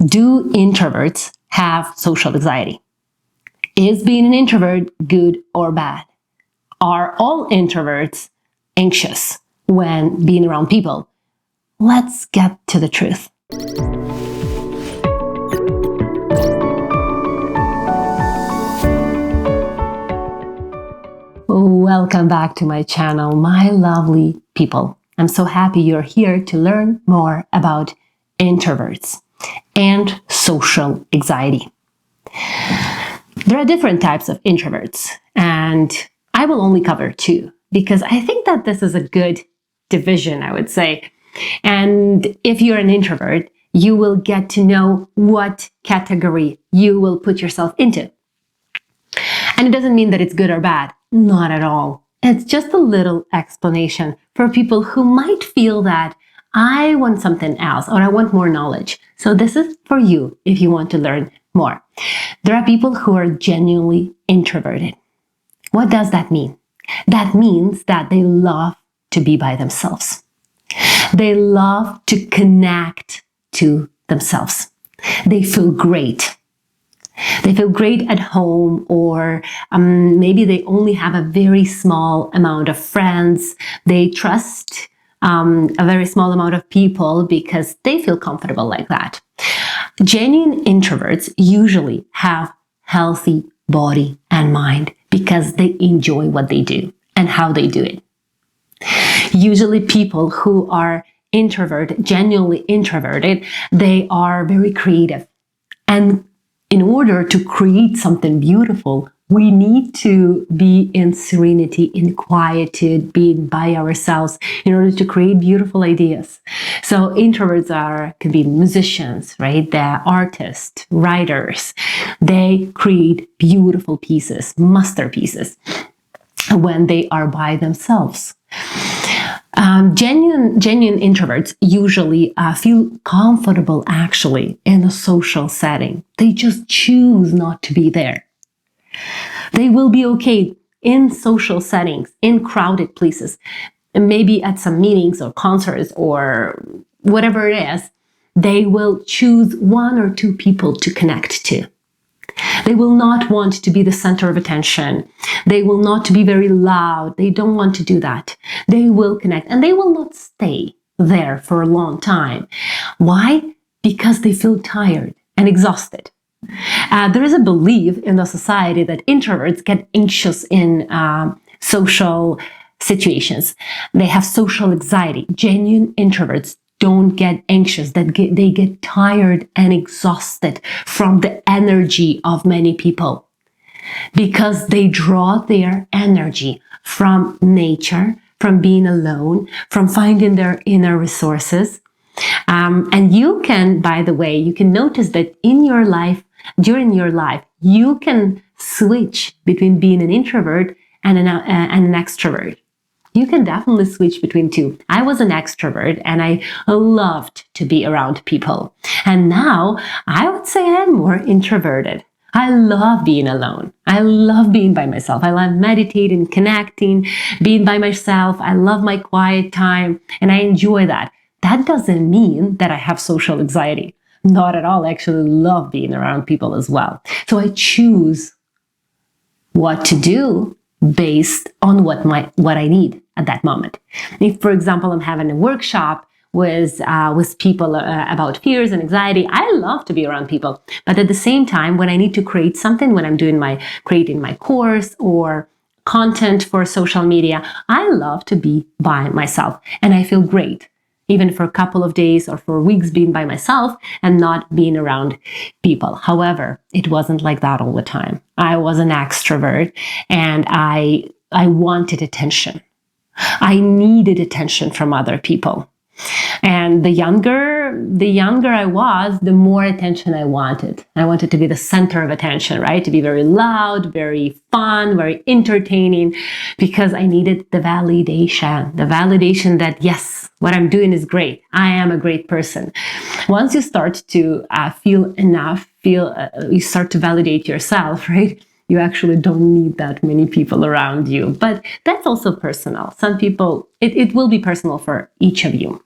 Do introverts have social anxiety? Is being an introvert good or bad? Are all introverts anxious when being around people? Let's get to the truth. Welcome back to my channel, my lovely people. I'm so happy you're here to learn more about introverts and social anxiety. There are different types of introverts, and I will only cover two because I think that this is a good division, I would say. And if you're an introvert, you will get to know what category you will put yourself into. And it doesn't mean that it's good or bad, not at all. It's just a little explanation for people who might feel that I want something else or I want more knowledge. So this is for you if you want to learn more. There are people who are genuinely introverted. What does that mean? That means that they love to be by themselves. They love to connect to themselves. They feel great. They feel great at home, or maybe they only have a very small amount of friends. They trust a very small amount of people because they feel comfortable like that. Genuine introverts usually have healthy body and mind because they enjoy what they do and how they do it. Usually people who are genuinely introverted, they are very creative. And in order to create something beautiful, we need to be in serenity, in quietude, being by ourselves in order to create beautiful ideas. So introverts can be musicians, right? They're artists, writers. They create beautiful pieces, masterpieces, when they are by themselves. Genuine introverts usually feel comfortable actually in a social setting. They just choose not to be there. They will be okay in social settings, in crowded places, and maybe at some meetings or concerts or whatever it is. They will choose one or two people to connect to. They will not want to be the center of attention. They will not be very loud. They don't want to do that. They will connect and they will not stay there for a long time. Why? Because they feel tired and exhausted. There is a belief in the society that introverts get anxious in social situations. They have social anxiety. Genuine introverts don't get anxious, they get tired and exhausted from the energy of many people because they draw their energy from nature, from being alone, from finding their inner resources. And you can, by the way, you can notice that in your life, during your life, you can switch between being an introvert and an extrovert. You can definitely switch between two. I was an extrovert and I loved to be around people. And now I would say I'm more introverted. I love being alone. I love being by myself. I love meditating, connecting, being by myself. I love my quiet time and I enjoy that. That doesn't mean that I have social anxiety. Not at all. I actually love being around people as well. So I choose what to do based on what I need at that moment. If, for example, I'm having a workshop with people about fears and anxiety, I love to be around people. But at the same time, when I need to create something, when I'm creating my course or content for social media, I love to be by myself. And I feel great, even for a couple of days or for weeks being by myself and not being around people. However, it wasn't like that all the time. I was an extrovert and I wanted attention. I needed attention from other people. And the younger I was, the more attention I wanted. I wanted to be the center of attention, right? To be very loud, very fun, very entertaining, because I needed the validation that yes, what I'm doing is great. I am a great person. Once you start to feel enough, you start to validate yourself, right? You actually don't need that many people around you. But that's also personal. Some people, it will be personal for each of you.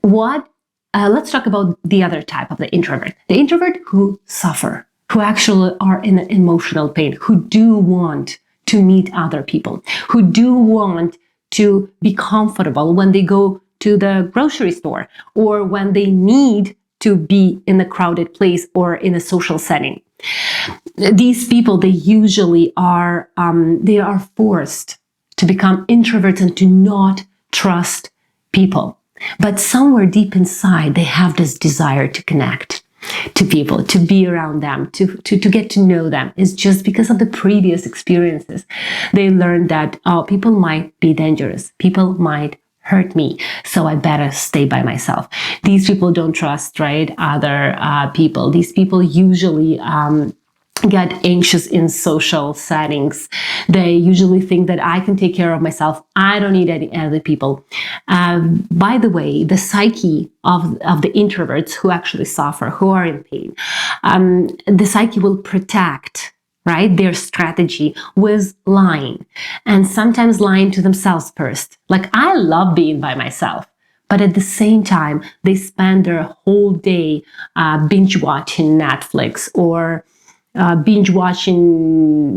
What let's talk about the other type of the introvert. The introvert who suffer, who actually are in emotional pain, who do want to meet other people, who do want to be comfortable when they go to the grocery store or when they need to be in a crowded place or in a social setting. These people, they usually are, they are forced to become introverts and to not trust people. But somewhere deep inside, they have this desire to connect to people, to be around them, to get to know them. It's just because of the previous experiences. They learned that, oh, people might be dangerous. People might hurt me, so I better stay by myself. These people don't trust, right, other people. These people usually get anxious in social settings. They usually think that I can take care of myself. I don't need any other people. By the way, the psyche of the introverts who actually suffer, who are in pain, the psyche will protect, right, their strategy with lying, and sometimes lying to themselves first. Like, I love being by myself. But at the same time, they spend their whole day binge watching Netflix or binge watching,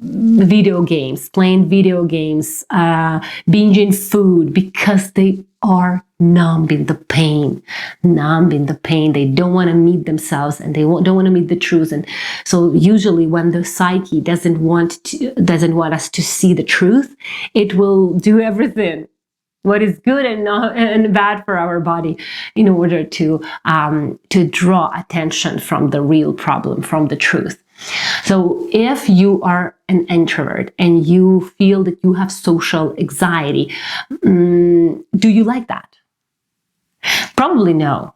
video games, playing video games, binging food, because they are numbing the pain. They don't want to meet themselves, and they don't want to meet the truth. And so usually when the psyche doesn't want us to see the truth, it will do everything what is good and bad for our body in order to draw attention from the real problem, from the truth. So if you are an introvert and you feel that you have social anxiety, do you like that? Probably no.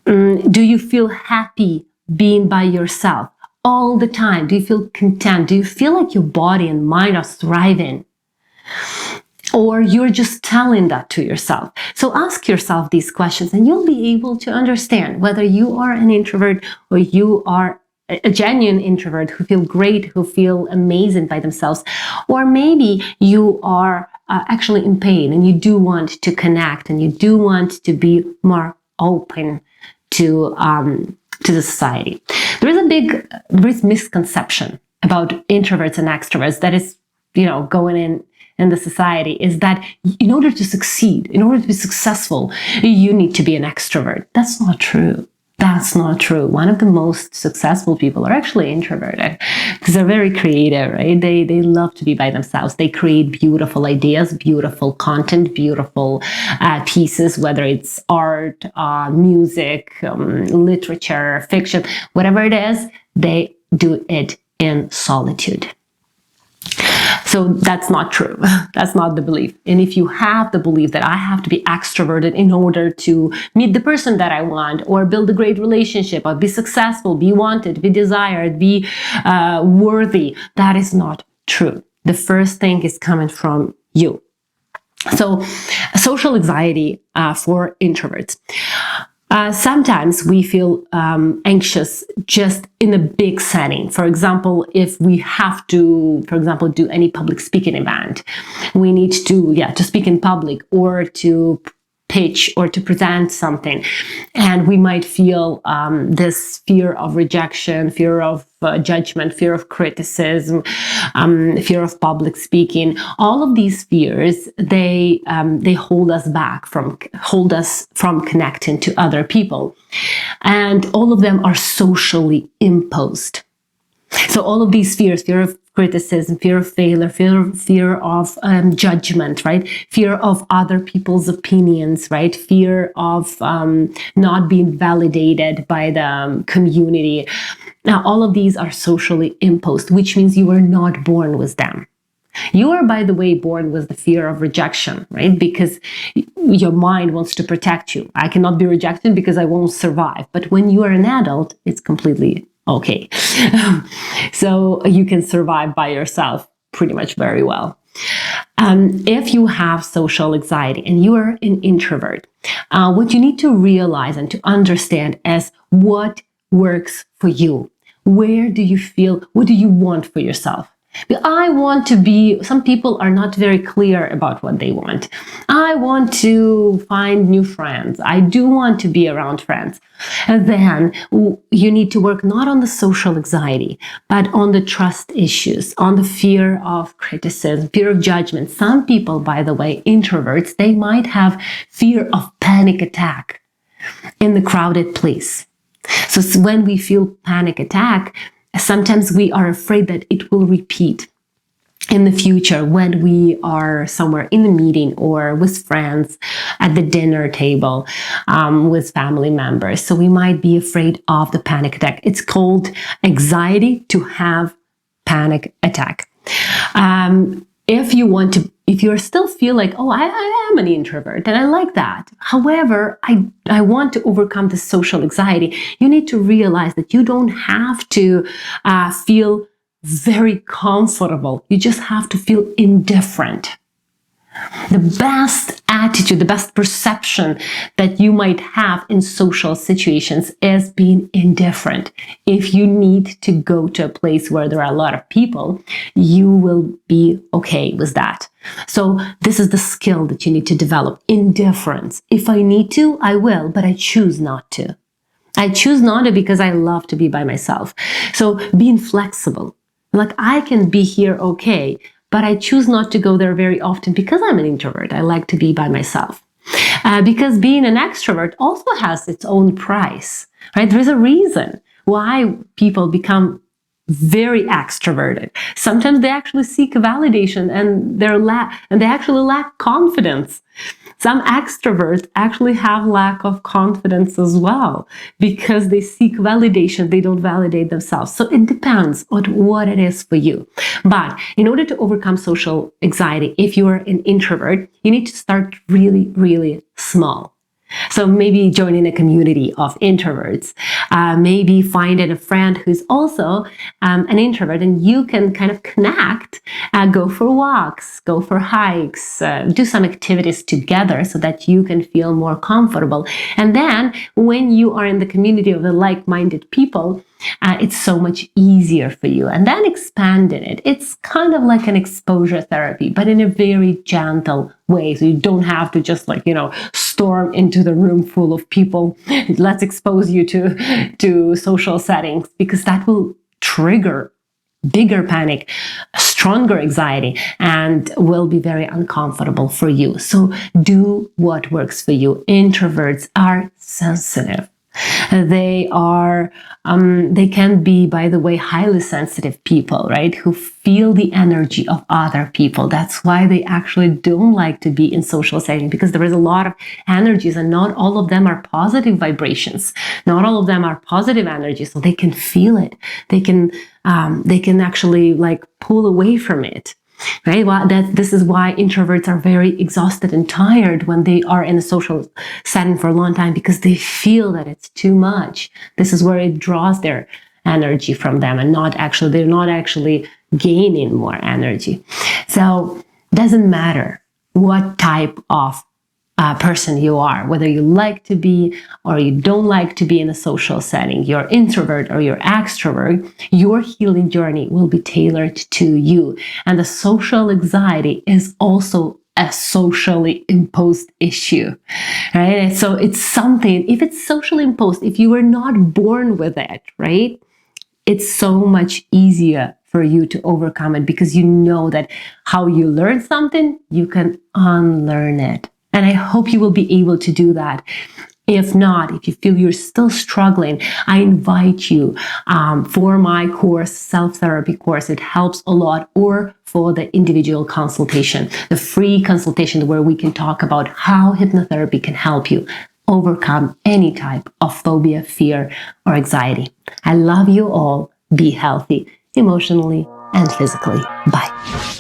Do you feel happy being by yourself all the time? Do you feel content? Do you feel like your body and mind are thriving? Or you're just telling that to yourself? So ask yourself these questions and you'll be able to understand whether you are an introvert or you are a genuine introvert who feel great, who feel amazing by themselves. Or maybe you are actually in pain and you do want to connect and you do want to be more open to the society. There is misconception about introverts and extroverts that is, going in the society, is that in order to succeed, in order to be successful, you need to be an extrovert. That's not true. That's not true. One of the most successful people are actually introverted because they're very creative, right? They love to be by themselves. They create beautiful ideas, beautiful content, beautiful pieces, whether it's art, music, literature, fiction, whatever it is, they do it in solitude. So that's not true. That's not the belief. And if you have the belief that I have to be extroverted in order to meet the person that I want, or build a great relationship, or be successful, be wanted, be desired, be worthy, that is not true. The first thing is coming from you. So social anxiety for introverts. Sometimes we feel anxious just in a big setting. For example, if we have to, do any public speaking event, we need to speak in public or to pitch or to present something. And we might feel this fear of rejection, fear of judgment, fear of criticism, fear of public speaking. All of these fears, they hold us from connecting to other people. And all of them are socially imposed. So all of these fears, fear of criticism, fear of failure, fear of judgment, right? Fear of other people's opinions, right? Fear of not being validated by the community. Now, all of these are socially imposed, which means you were not born with them. You are, by the way, born with the fear of rejection, right? Because your mind wants to protect you. I cannot be rejected because I won't survive. But when you are an adult, it's completely okay. So you can survive by yourself pretty much very well. If you have social anxiety and you are an introvert, what you need to realize and to understand is what works for you. Where do you feel, what do you want for yourself? I want to be, some people are not very clear about what they want. I want to find new friends. I do want to be around friends. And then you need to work not on the social anxiety, but on the trust issues, on the fear of criticism, fear of judgment. Some people, by the way, introverts, they might have fear of panic attack in the crowded place. So when we feel panic attack, sometimes we are afraid that it will repeat in the future when we are somewhere in a meeting or with friends at the dinner table, with family members. So we might be afraid of the panic attack. It's called anxiety to have panic attack. If you still feel like, oh, I am an introvert and I like that. However, I want to overcome the social anxiety. You need to realize that you don't have to feel very comfortable. You just have to feel indifferent. The best attitude, the best perception that you might have in social situations is being indifferent. If you need to go to a place where there are a lot of people, you will be okay with that. So this is the skill that you need to develop, indifference. If I need to, I will, but I choose not to. I choose not to because I love to be by myself. So being flexible, like I can be here okay, but I choose not to go there very often because I'm an introvert. I like to be by myself. Because being an extrovert also has its own price, right? There's a reason why people become very extroverted. Sometimes they actually seek validation and they actually lack confidence. Some extroverts actually have lack of confidence as well because they seek validation. They don't validate themselves. So it depends on what it is for you. But in order to overcome social anxiety, if you are an introvert, you need to start really, really small. So maybe joining a community of introverts, maybe finding a friend who's also an introvert, and you can kind of connect, go for walks, go for hikes, do some activities together so that you can feel more comfortable. And then when you are in the community of the like-minded people, it's so much easier for you. And then expanding it. It's kind of like an exposure therapy, but in a very gentle way. So you don't have to just storm into the room full of people. Let's expose you to social settings, because that will trigger bigger panic, stronger anxiety, and will be very uncomfortable for you. So do what works for you. Introverts are sensitive. They can be, by the way, highly sensitive people, right? Who feel the energy of other people. That's why they actually don't like to be in social settings, because there is a lot of energies and not all of them are positive vibrations. Not all of them are positive energies, so they can feel it. They can actually pull away from it. Right? Well, this is why introverts are very exhausted and tired when they are in a social setting for a long time, because they feel that it's too much. This is where it draws their energy from them, and they're not actually gaining more energy. So it doesn't matter what type of person you are, whether you like to be or you don't like to be in a social setting, you're introvert or you're extrovert, your healing journey will be tailored to you. And the social anxiety is also a socially imposed issue, right? So it's something, if it's socially imposed, if you were not born with it, right? It's so much easier for you to overcome it, because you know that how you learn something, you can unlearn it. And I hope you will be able to do that. If not, if you feel you're still struggling, I invite you for my course, self-therapy course. It helps a lot. Or for the individual consultation, the free consultation where we can talk about how hypnotherapy can help you overcome any type of phobia, fear, or anxiety. I love you all. Be healthy emotionally and physically. Bye.